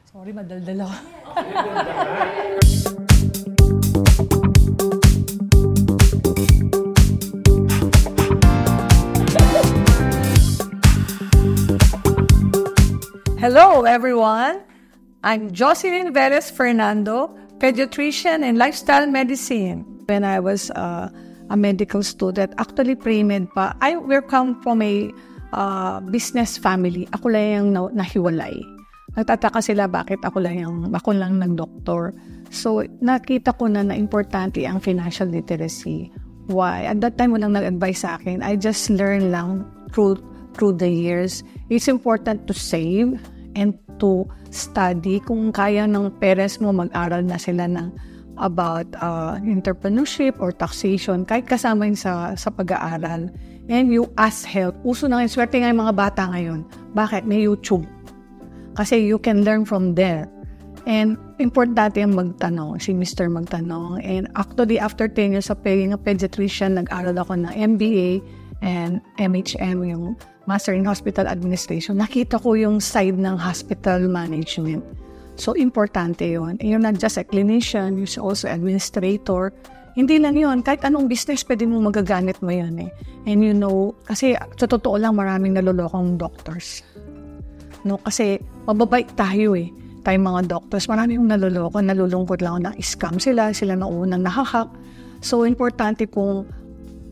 Sorry, madaldal ako. Hello, everyone. I'm Jocelyn Veres Fernando, pediatrician and lifestyle medicine. When I was a medical student, actually pre-med pa, we come from a business family. Ako lang yung nahiwalay. Nagtataka sila bakit ako lang nag-doktor. So, nakita ko na importante ang financial literacy. Why? At that time, walang nag-advise sa akin. I just learned lang through the years. It's important to save and to study. Kung kaya ng parents mo, mag-aral na sila about entrepreneurship or taxation, kahit kasama yun sa pag-aaral. And you ask help. Uso na ngayon, swerte nga yung mga bata ngayon. Bakit? May YouTube. Kasi you can learn from there. And importante yung magtanong, si Mr. magtanong. And actually, after 10 years of being a pediatrician, nag-aral ako ng MBA and MHM, yung Master in Hospital Administration. Nakita ko yung side ng hospital management. So, importante yun. And you're not just a clinician, you're also administrator. Hindi lang yun. Kahit anong business, pwede mo magagamit mo yun eh. And you know, kasi sa totoo lang, maraming nalulokong doctors. No, kasi mababait tayo eh. Tayong mga doctors, maraming naluloko, nalulungkot lang na scam sila na unang nahahak. So, importante kung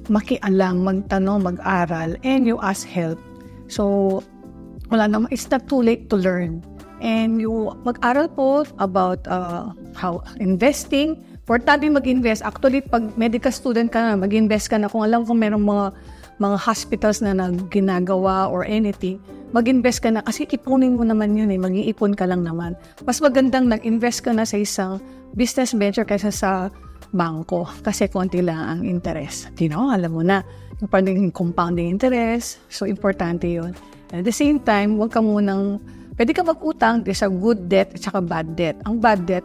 makialam, magtanong, mag-aral, and you ask help. So, wala naman, it's not too late to learn. And you mag-aral po about how investing. Importante mag-invest. Actually, pag medical student ka na, mag-invest ka na. Kung alam kung merong mga hospitals na ginagawa or anything, mag-invest ka na. Kasi ipunin mo naman yun eh. Mag-iipon ka lang naman. Mas magandang nag-invest ka na sa isang business venture kaysa sa bangko. Kasi konti lang ang interest. Alam mo na. Yung compounding interest. So, importante yun. And at the same time, huwag ka munang pwede ka mag-utang. There's a good debt at saka bad debt. Ang bad debt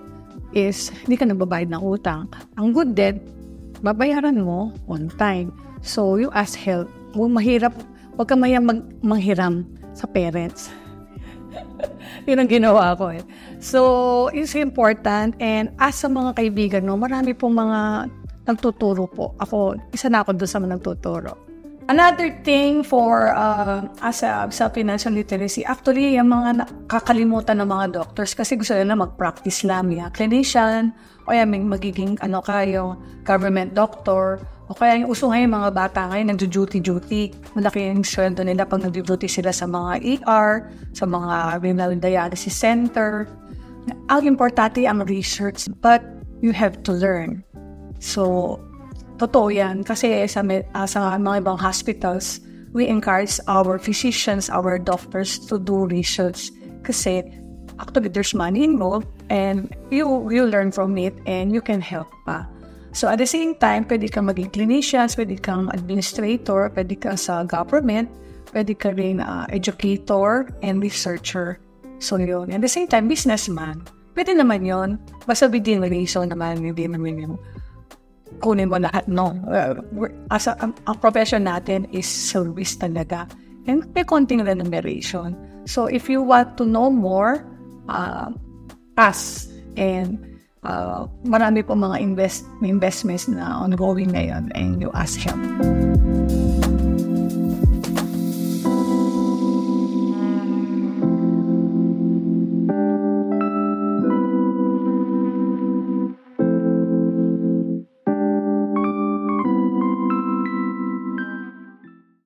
is hindi ka nagbabayad ng utang. Ang good debt, babayaran mo on time. So, you ask help. Huwag ka manghiram sa parents. Yun ang ginawa ko eh. So, it's important. And as sa mga kaibigan, marami pong mga nagtuturo po. Isa na ako doon sa mga nagtuturo. Another thing for sa financial literacy, actually, yung mga kakalimutan ng mga doctors kasi gusto nila mag-practice lang, clinician, o may magiging yung government doctor, o kaya yung uso ngayon mga bata ngayon, nagdo-duty. Malaki yung sweldo nila pag nagdo-duty sila sa mga ER, sa mga renal dialysis center. Ang importante ang research, but you have to learn. So, totoo yan. Kasi sa mga ibang hospitals, we encourage our physicians, our doctors to do research. Kasi, actually, there's money involved and you learn from it and you can help pa. So, at the same time, pwede kang maging clinicians, pwede kang administrator, pwede kang sa government, pwede ka rin educator and researcher. So, yun. At the same time, businessman. Pwede naman yun. Basta within reason naman, hindi naman yung kunin mo lahat, no. Ang profession natin is service talaga. And may konting remuneration. So, if you want to know more, ask. And marami po mga investments na ongoing ngayon and you ask help.